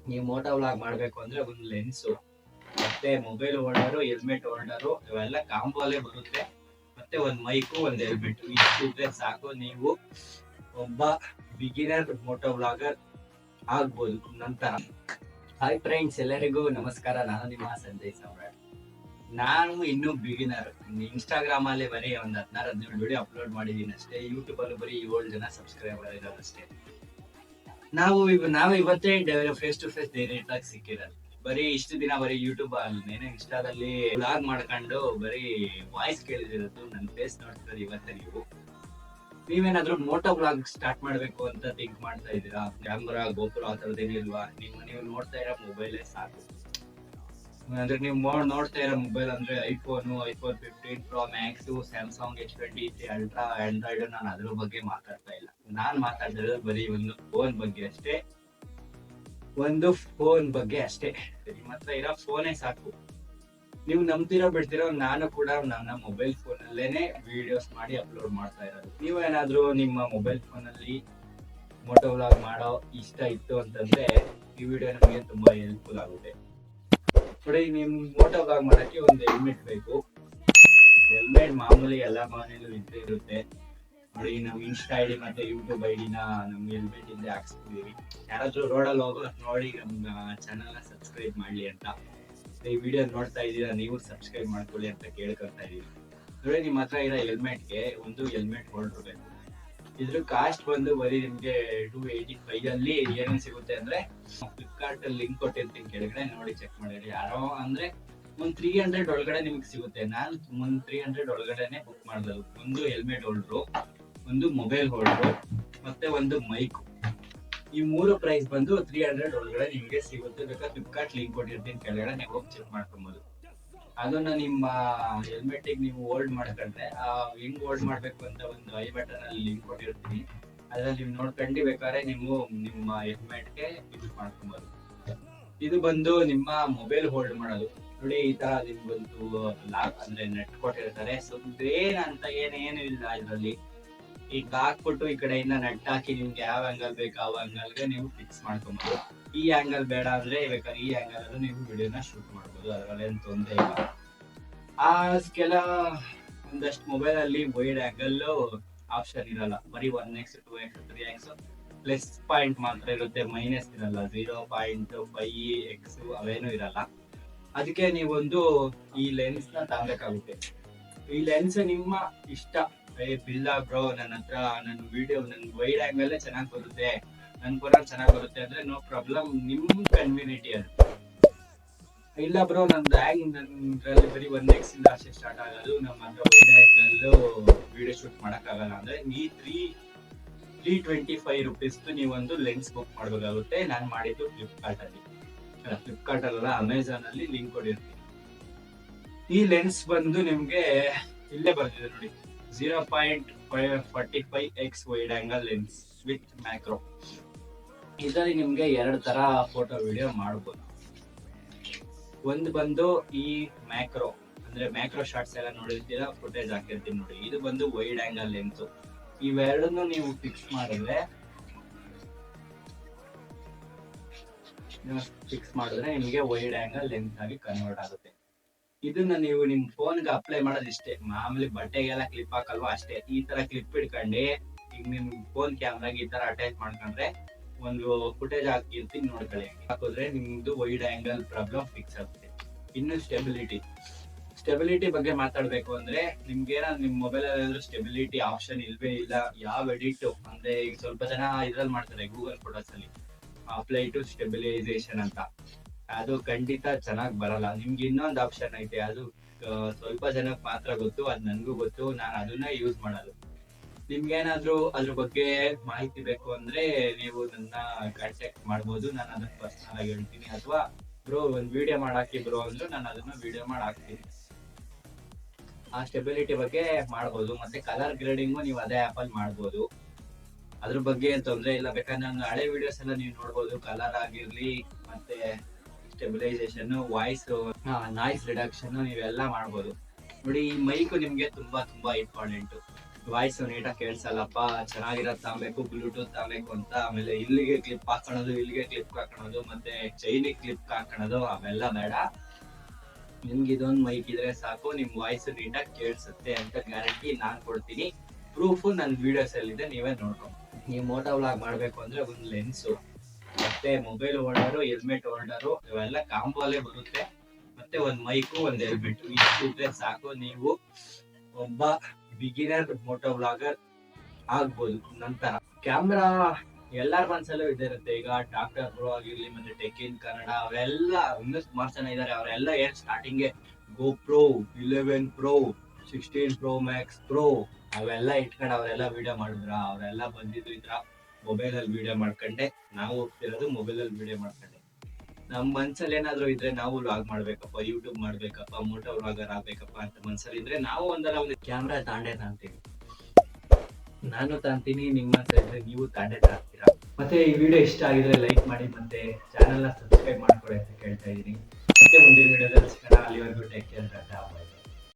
ನೀವು Moto vlog ಮಾಡ್ಬೇಕು ಅಂದ್ರೆ ಒಂದು ಲೆನ್ಸು ಮತ್ತೆ ಮೊಬೈಲ್ ಹೋಲ್ಡರು, ಹೆಲ್ಮೆಟ್ ಹೋಲ್ಡರು ಇವೆಲ್ಲ ಕಾಂಬೋಲೆ ಬರುತ್ತೆ. ಮತ್ತೆ ಒಂದು ಮೈಕು, ಒಂದು ಹೆಲ್ಮೆಟ್ ಇಷ್ಟಿದ್ರೆ ಸಾಕು, ನೀವು ಒಬ್ಬ ಬಿಗಿನರ್ ಮೋಟೋ ವ್ಲಾಗರ್ ಆಗ್ಬೋದು ನಂತರ. ಹಾಯ್ ಫ್ರೆಂಡ್ಸ್, ಎಲ್ಲರಿಗೂ ನಮಸ್ಕಾರ. ನಾನು ನಿಮ್ಮ ಸಂಜಯ್ ಸಾಮ್ರಾಟ್. ನಾನು ಇನ್ನೂ ಬಿಗಿನರ್. ಇನ್ಸ್ಟಾಗ್ರಾಮ್ ಅಲ್ಲಿ ಬರೀ ಒಂದ್ 16-17 ವಿಡಿಯೋ ಅಪ್ಲೋಡ್ ಮಾಡಿದೀನಿ ಅಷ್ಟೇ. ಯೂಟ್ಯೂಬ್ ಅಲ್ಲಿ ಬರೀ 7 ಜನ ಸಬ್ಸ್ಕ್ರೈಬರ್ ಇರೋದು ಅಷ್ಟೇ. ನಾವು ಇವತ್ತೇ ಫೇಸ್ ಟು ಫೇಸ್ ಡೈರೆಕ್ಟ್ ಆಗಿ ಸಿಕ್ಕಿರೋದು. ಬರೀ ಇಷ್ಟು ದಿನ ಬರೀ ಯೂಟ್ಯೂಬ್ ಅಲ್ಲಿ ಇನ್ಸ್ಟಾದಲ್ಲಿ ವ್ಲಾಗ್ ಮಾಡ್ಕೊಂಡು ಬರೀ ವಾಯ್ಸ್ ಕೇಳಿದಿರೋದು, ನನ್ನ ಫೇಸ್ ನೋಡ್ತಿರೋದು ಇವತ್ತೇ. ನೀವೇನಾದ್ರೂ ಮೋಟೋ ವ್ಲಾಗ್ ಸ್ಟಾರ್ಟ್ ಮಾಡ್ಬೇಕು ಅಂತ ಥಿಂಕ್ ಮಾಡ್ತಾ ಇದ್ದೀರಾ? ಕ್ಯಾಮ್ರಾ, ಗೋಪುರ ಆ ಥರದ್ದೇನಿಲ್ವಾ? ನೀವು ನೋಡ್ತಾ ಇರೋ ಮೊಬೈಲೇ ಸಾಕು. ಅಂದ್ರೆ ನೀವು ನೋಡ್ತಾ ಇರೋ ಮೊಬೈಲ್ ಅಂದ್ರೆ iPhone 15 Pro Max, Samsung S23 ultra, Android. ನಾನು ಅದ್ರ ಬಗ್ಗೆ ಮಾತಾಡ್ತಾ ಇಲ್ಲ. ನಾನ್ ಮಾತಾಡ್ತಿರೋದು ಬರೀ ಒಂದು ಫೋನ್ ಬಗ್ಗೆ ಅಷ್ಟೇ. ನಿಮ್ಮ ಹತ್ರ ಇರೋ ಫೋನೇ ಸಾಕು. ನೀವು ನಂಬ್ತಿರೋ ಬಿಡ್ತಿರೋ, ನಾನು ಕೂಡ ನನ್ನ ಮೊಬೈಲ್ ಫೋನ್ ಅಲ್ಲೇನೆ ವಿಡಿಯೋಸ್ ಮಾಡಿ ಅಪ್ಲೋಡ್ ಮಾಡ್ತಾ ಇರೋದು. ನೀವೇನಾದ್ರೂ ನಿಮ್ಮ ಮೊಬೈಲ್ ಫೋನ್ ಅಲ್ಲಿ ಮೋಟೋ ವ್ಲಾಗ್ ಮಾಡೋ ಇಷ್ಟ ಇತ್ತು ಅಂತಂದ್ರೆ ಈ ವಿಡಿಯೋ ನಮಗೆ ತುಂಬಾ ಹೆಲ್ಪ್ಫುಲ್ ಆಗುತ್ತೆ. ನೋಡಿ, ನಿಮ್ ಮೋಟೋ ವ್ಲಾಗ್ ಮಾಡಕ್ಕೆ ಒಂದು ಹೆಲ್ಮೆಟ್ ಬೇಕು. ಹೆಲ್ಮೆಟ್ ಮಾಮೂಲಿ ಎಲ್ಲ ಮನೇಲೂ ಇದ್ದೇ ಇರುತ್ತೆ. ನೋಡಿ, ನಾವು ಇನ್ಸ್ಟಾ ಐಡಿ ಮತ್ತೆ ಯೂಟ್ಯೂಬ್ ಐಡಿನ ನಮ್ಗೆ ಹೆಲ್ಮೆಟ್ ಇಂದ ಹಾಕ್ಸ್ತಿದೀವಿ. ಯಾರಾದ್ರೂ ರೋಡಲ್ಲಿ ಹೋಗೋ ನೋಡಿ ನಮ್ಮ ಚಾನಲ್ ನ ಸಬ್ಸ್ಕ್ರೈಬ್ ಮಾಡ್ಲಿ ಅಂತ. ಈ ವಿಡಿಯೋ ನೋಡ್ತಾ ಇದ್ದೀರಾ, ನೀವು ಸಬ್ಸ್ಕ್ರೈಬ್ ಮಾಡ್ಕೊಳ್ಳಿ ಅಂತ ಕೇಳ್ಕೊತಾ ಇದೀನಿ. ನೋಡಿ, ನಿಮ್ಮ ಹತ್ರ ಇರೋ ಹೆಲ್ಮೆಟ್ಗೆ ಒಂದು ಹೆಲ್ಮೆಟ್ ಹೋಲ್ಡರ್ ಬೇಕು. ಇದ್ರ ಕಾಸ್ಟ್ ಬಂದು ಬರೀ ನಿಮ್ಗೆ 285 ಅಲ್ಲಿ ಏನೇನ್ ಸಿಗುತ್ತೆ ಅಂದ್ರೆ, ಫ್ಲಿಪ್ಕಾರ್ಟ್ ಅಲ್ಲಿ ಲಿಂಕ್ ಕೊಟ್ಟಿರ್ತೀನಿ, ಕೆಳಗಡೆ ನೋಡಿ ಚೆಕ್ ಮಾಡಿರಿ. ಯಾರೋ ಅಂದ್ರೆ ಒಂದ್ 300 ಒಳಗಡೆ ನಿಮ್ಗೆ ಸಿಗುತ್ತೆ. ನಾನು ಒಂದ್ 300 ಒಳಗಡೆನೆ ಬುಕ್ ಮಾಡಿದ್ರು. ಒಂದು ಹೆಲ್ಮೆಟ್ ಹೋಲ್ಡ್ರು, ಒಂದು ಮೊಬೈಲ್ ಹೋಲ್ಡ್ರು, ಮತ್ತೆ ಒಂದು ಮೈಕ್. ಈ ಮೂರು ಪ್ರೈಸ್ ಬಂದು 300 ಒಳಗಡೆ ನಿಮ್ಗೆ ಸಿಗುತ್ತೆ. ಬೇಕಾದ್ರೆ ಫ್ಲಿಪ್ಕಾರ್ಟ್ ಲಿಂಕ್ ಕೊಟ್ಟಿರ್ತೀನಿ, ಕೆಳಗಡೆ ನೀವು ಹೋಗಿ ಚೆಕ್ ಮಾಡ್ಕೊಬಹುದು. ಅದನ್ನ ನಿಮ್ಮ ಹೆಲ್ಮೆಟ್ ನೀವು ಹೋಲ್ಡ್ ಮಾಡ್ಕೊಂಡ್ರೆ, ಹೆಂಗ್ ಹೋಲ್ಡ್ ಮಾಡ್ಬೇಕು ಅಂತ ಒಂದು ಐ ಬಟನ್ ಅಲ್ಲಿ ಲಿಂಕ್ ಕೊಟ್ಟಿರ್ತೀನಿ. ಅದ್ರಲ್ಲಿ ನೀವು ನೋಡ್ಕೊಂಡು ಬೇಕಾದ್ರೆ ನೀವು ನಿಮ್ಮ ಹೆಲ್ಮೆಟ್ಗೆ ಯೂಸ್ ಮಾಡ್ಕೊಬಹುದು. ಇದು ಬಂದು ನಿಮ್ಮ ಮೊಬೈಲ್ ಹೋಲ್ಡ್ ಮಾಡೋದು. ನೋಡಿ, ಈ ತರ ನಿಮ್ಗೊಂದು ಲಾಕ್ ಅಂದ್ರೆ ನೆಟ್ ಕೊಟ್ಟಿರ್ತಾರೆ. ಸೊ ಏನಂತ ಏನೇನು ಇಲ್ಲ ಇದ್ರಲ್ಲಿ. ಈಗ ಹಾಕ್ಬಿಟ್ಟು ಈ ಕಡೆಯಿಂದ ನೆಟ್ ಹಾಕಿ ನಿಮ್ಗೆ ಯಾವ ಆಂಗಲ್ ಬೇಕು ಆ ಆಂಗಲ್ಗೆ ನೀವು ಫಿಕ್ಸ್ ಮಾಡ್ಕೊಬಹುದು. ಈ ಆಂಗಲ್ ಬೇಡ ಅಂದ್ರೆ ಬೇಕಾದ್ರೆ ಈ ಆಂಗಲ್ ಅಲ್ಲೂ ನೀವು ವಿಡಿಯೋನ ಶೂಟ್ ಮಾಡ್ಬೋದು. ಅದರಲ್ಲಿ ಏನು ತೊಂದರೆ ಇಲ್ಲ. ಕೆಲ ಒಂದಷ್ಟು ಮೊಬೈಲ್ ಅಲ್ಲಿ ವೈಡ್ ಆಂಗಲ್ ಆಪ್ಷನ್ ಇರಲ್ಲ. ಬರೀ 1x 2x 3x plus point ಮಾತ್ರ ಇರುತ್ತೆ, ಮೈನಸ್ ಇರಲ್ಲ. 0.5x ಅವೇನು ಇರಲ್ಲ. ಅದಕ್ಕೆ ನೀವೊಂದು ಈ ಲೆನ್ಸ್ ನ ತಗೋಬೇಕಾಗುತ್ತೆ. ಈ ಲೆನ್ಸ್ ನಿಮ್ಮ ಇಷ್ಟ. ಇಲ್ಲ ಬ್ರೋ, ನನ್ನ ಹತ್ರ ನನ್ನ ವಿಡಿಯೋ ನನ್ ವೈಡ್ ಆಂಗಲ್ ಚೆನ್ನಾಗಿ ಬರುತ್ತೆ, ನನ್ ಕೂಡ ಚೆನ್ನಾಗಿ ಬರುತ್ತೆ ಅಂದ್ರೆ ನೋ ಪ್ರಾಬ್ಲಮ್, ನಿಮ್ ಕನ್ವಿನಿಟಿ ಅದು. ಇಲ್ಲ ಬ್ರೋ, ನನ್ನಲ್ಲಿ ಬರೀ 1x ಇಂದ ಅಷ್ಟೇ ಸ್ಟಾರ್ಟ್ ಆಗೋದು, ನಮ್ಮ ಹತ್ರ ವೈಡ್ ಆಂಗಲ್ ವಿಡಿಯೋ ಶೂಟ್ ಮಾಡಕ್ ಆಗಲ್ಲ ಅಂದ್ರೆ ಈ 325 ರುಪೀಸ್ ನೀವೊಂದು ಲೆನ್ಸ್ ಬುಕ್ ಮಾಡ್ಬೇಕಾಗುತ್ತೆ. ನಾನು ಮಾಡಿದ್ದು ಫ್ಲಿಪ್ಕಾರ್ಟ್ ಅಲ್ಲ, ಅಮೆಝಾನ್ ಅಲ್ಲಿ ಲಿಂಕ್ ಕೊಡಿರ್ತೀನಿ. ಈ ಲೆನ್ಸ್ ಬಂದು ನಿಮ್ಗೆ ಇಲ್ಲೇ ಬರ್ತಿದೆ ನೋಡಿ, 0.45x wide angle lens with macro. ಇದರಲ್ಲಿ ನಿಮ್ಗೆ 2 ತರ ಫೋಟೋ ವಿಡಿಯೋ ಮಾಡ್ಬೋದು. ಒಂದು ಬಂದು ಈ ಮ್ಯಾಕ್ರೋ, ಅಂದ್ರೆ ಮ್ಯಾಕ್ರೋ ಶಾರ್ಟ್ಸ್ ಎಲ್ಲ ನೋಡಿರ್ತೀರಾ, ಫುಟೇಜ್ ಹಾಕಿರ್ತೀನಿ ನೋಡಿ. ಇದು ಬಂದು ವೈಡ್ ಆಂಗಲ್ ಲೆನ್ಸ್. ಇವೆರಡನ್ನು ನೀವು ಫಿಕ್ಸ್ ಮಾಡಿದ್ರೆ ನಿಮಗೆ ವೈಡ್ ಆಂಗಲ್ ಲೆನ್ಸ್ ಆಗಿ ಕನ್ವರ್ಟ್ ಆಗುತ್ತೆ. ಇದನ್ನ ನೀವು ನಿಮ್ ಫೋನ್ಗೆ ಅಪ್ಲೈ ಮಾಡೋದು ಇಷ್ಟೇ. ಮಾಮೂಲಿ ಬಟ್ಟೆಗೆಲ್ಲ ಕ್ಲಿಪ್ ಹಾಕಲ್ವಾ, ಅಷ್ಟೇ. ಈ ತರ ಕ್ಲಿಪ್ ಇಟ್ಕೊಂಡು ಈಗ ನಿಮ್ ಫೋನ್ ಕ್ಯಾಮ್ರಾಗೆ ಈ ತರ ಅಟ್ಯಾಚ್ ಮಾಡ್ಕೊಂಡ್ರೆ ಒಂದು ಫುಟೇಜ್ ಹಾಕಿರ್ತೀನಿ, ನೋಡ್ಕೊಳ್ಳಿ. ಹಾಕಿದ್ರೆ ನಿಮ್ದು ವೈಡ್ ಆಂಗಲ್ ಪ್ರಾಬ್ಲಮ್ ಫಿಕ್ಸ್ ಆಗುತ್ತೆ. ಇನ್ನು ಸ್ಟೆಬಿಲಿಟಿ ಬಗ್ಗೆ ಮಾತಾಡ್ಬೇಕು ಅಂದ್ರೆ, ನಿಮ್ಗೇನಾದ್ರು ನಿಮ್ ಮೊಬೈಲ್ ಅಲ್ಲಿ ಸ್ಟೆಬಿಲಿಟಿ ಆಪ್ಷನ್ ಇಲ್ವೇ ಇಲ್ಲ. ಯಾವ ಎಡಿಟ್ ಅಂದ್ರೆ, ಈಗ ಸ್ವಲ್ಪ ಜನ ಇದ್ರಲ್ಲಿ ಮಾಡ್ತಾರೆ ಗೂಗಲ್ ಫೋಟೋಸ್ ಅಲ್ಲಿ ಅಪ್ಲೈ ಟು ಸ್ಟೆಬಿಲೈಸೇಷನ್ ಅಂತ. ಅದು ಖಂಡಿತ ಚೆನ್ನಾಗಿ ಬರಲ್ಲ. ನಿಮ್ಗೆ ಇನ್ನೊಂದು ಆಪ್ಷನ್ ಐತೆ, ಅದು ಸ್ವಲ್ಪ ಜನಕ್ಕೆ ಮಾತ್ರ ಗೊತ್ತು, ಅದು ನನ್ಗೂ ಗೊತ್ತು, ನಾನು ಅದನ್ನ ಯೂಸ್ ಮಾಡೋದು. ನಿಮ್ಗೇನಾದ್ರೂ ಅದ್ರ ಬಗ್ಗೆ ಮಾಹಿತಿ ಬೇಕು ಅಂದ್ರೆ ನೀವು ನನ್ನ ಕಾಂಟ್ಯಾಕ್ಟ್ ಮಾಡ್ಬೋದು. ನಾನು ಅದನ್ನ ಪರ್ಸನಲ್ ಆಗಿ ಹೇಳ್ತೀನಿ. ಅಥವಾ ಬ್ರೋ ಒಂದು ವಿಡಿಯೋ ಮಾಡಾಕಿ ಬ್ರೋ ಅಂದ್ರೆ ನಾನು ಅದನ್ನ ವಿಡಿಯೋ ಮಾಡಿ ಹಾಕ್ತೀನಿ. ಆ ಸ್ಟೆಬಿಲಿಟಿ ಬಗ್ಗೆ ಮಾಡ್ಬೋದು. ಮತ್ತೆ ಕಲರ್ ಗ್ರೇಡಿಂಗು ನೀವು ಅದೇ ಆಪ್ ಅಲ್ಲಿ ಮಾಡ್ಬೋದು. ಅದ್ರ ಬಗ್ಗೆ ಏನ್ ತೊಂದರೆ ಇಲ್ಲ. ಬೇಕಾದ್ರೆ ನನ್ನ ಹಳೆ ವಿಡಿಯೋಸ್ ಎಲ್ಲ ನೀವು ನೋಡ್ಬೋದು. ಕಲರ್ ಆಗಿರ್ಲಿ, ಮತ್ತೆ ಸ್ಟೆಬಿಲೈಸೇಷನ್, ವಾಯ್ಸ್, ನಾಯ್ಸ್ ರಿಡಕ್ಷನ್ ನೀವೆಲ್ಲ ಮಾಡ್ಬೋದು. ನೋಡಿ, ಈ ಮೈಕ್ ನಿಮ್ಗೆ ತುಂಬಾ ಇಂಪಾರ್ಟೆಂಟ್. ವಾಯ್ಸ್ ನೀಟಾಗಿ ಕೇಳಿಸಲ್ಲಪ್ಪ, ಚೆನ್ನಾಗಿರೋದು ತಗೊಬೇಕು, ಬ್ಲೂಟೂತ್ ತಗೊಬೇಕು ಅಂತ, ಆಮೇಲೆ ಇಲ್ಲಿಗೆ ಕ್ಲಿಪ್ ಹಾಕೊಳೋದು, ಇಲ್ಲಿಗೆ ಕ್ಲಿಪ್ ಹಾಕೊಳೋದು, ಮತ್ತೆ ಚೈನಿಗೆ ಕ್ಲಿಪ್ ಹಾಕೊಳೋದು ಅವೆಲ್ಲ ಬೇಡ. ನಿಮ್ಗೆ ಇದೊಂದು ಮೈಕ್ ಇದ್ರೆ ಸಾಕು, ನಿಮ್ ವಾಯ್ಸ್ ನೀಟಾಗಿ ಕೇಳಿಸುತ್ತೆ ಅಂತ ಗ್ಯಾರಂಟಿ ನಾನ್ ಕೊಡ್ತೀನಿ. ಪ್ರೂಫ್ ನನ್ನ ವಿಡಿಯೋಸ್ ಅಲ್ಲಿ ಇದೆ, ನೀವೇ ನೋಡ್ಕೊಂಡು. ನೀವು ಮೋಟೋ ವ್ಲಾಗ್ ಮಾಡ್ಬೇಕು ಅಂದ್ರೆ ಒಂದು ಲೆನ್ಸು, ಮತ್ತೆ ಮೊಬೈಲ್ ಹೋಲ್ಡರು, ಹೆಲ್ಮೆಟ್ ಹೋಲ್ಡರು ಇವೆಲ್ಲ ಕಾಂಬೋಲೇ ಬರುತ್ತೆ. ಮತ್ತೆ ಒಂದ್ ಮೈಕು, ಒಂದ್ ಹೆಲ್ಮೆಟ್ ಇಷ್ಟಿದ್ರೆ ಸಾಕು, ನೀವು ಒಬ್ಬ ಬಿಗಿನರ್ ಮೋಟೋ ವ್ಲಾಗರ್ ಆಗ್ಬೋದು. ನಂತರ ಕ್ಯಾಮ್ರಾ ಎಲ್ಲಾರ ಮನ್ಸಲ್ಲೂ ಇದಿರುತ್ತೆ. ಈಗ ಡಾಕ್ಟರ್ ಬ್ರೋ ಆಗಿರ್ಲಿ, ಮತ್ತೆ ಟೆಕ್ ಇನ್ ಕನ್ನಡ ಅವೆಲ್ಲ ಇನ್ನೂ ಸುಮಾರು ಜನ ಇದಾರೆ. ಅವರೆಲ್ಲ ಏನ್ ಸ್ಟಾರ್ಟಿಂಗ್ಗೆ GoPro 11 Pro 16 Pro Max Pro ಅವೆಲ್ಲ ಇಟ್ಕೊಂಡು ಅವರೆಲ್ಲ ವಿಡಿಯೋ ಮಾಡಿದ್ರ. ಅವರೆಲ್ಲ ಬಂದಿದ್ದು ಇದ್ರ ಮೊಬೈಲ್ ಅಲ್ಲಿ ವಿಡಿಯೋ ಮಾಡ್ಕೊಂಡೆ. ನಾವು ಹೋಗ್ತಿರೋದು ಮೊಬೈಲ್ ಅಲ್ಲಿ ವಿಡಿಯೋ ಮಾಡ್ಕೊಂಡೆ. ನಮ್ ಮನ್ಸಲ್ಲಿ ಏನಾದ್ರು ಇದ್ರೆ ನಾವು ವ್ಲಾಗ್ ಮಾಡ್ಬೇಕಪ್ಪ, ಯೂಟ್ಯೂಬ್ ಮಾಡ್ಬೇಕಪ್ಪ, ಮೋಟೋ ವ್ಲಾಗರ್ ಆಗ್ಬೇಕಪ್ಪ ಅಂತ ಮನ್ಸಲ್ಲಿ ಇದ್ರೆ ನಾವು ಒಂದಲ್ಲ ಒಂದು ಕ್ಯಾಮ್ರಾ ತಾಂತೀನಿ. ನಾನು ತಾಂತೀನಿ, ನಿಮ್ಮ ಮನ್ಸಲ್ಲಿ ಇದ್ರೆ ನೀವು ತಾಂತೀರಾ. ಮತ್ತೆ ಈ ವಿಡಿಯೋ ಇಷ್ಟ ಆಗಿದ್ರೆ ಲೈಕ್ ಮಾಡಿ, ಮತ್ತೆ ಚಾನೆಲ್ನ ಸಬ್ಸ್ಕ್ರೈಬ್ ಮಾಡ್ಕೊಳ್ಳಿ ಅಂತ ಕೇಳ್ತಾ ಇದ್ದೀನಿ. ಮತ್ತೆ ಮುಂದಿನ ವಿಡಿಯೋದಲ್ಲಿ ಸಿಗೋಣ. ಅಲ್ಲಿವರೆಗೂ ಟೇಕ್ ಕೇರ್.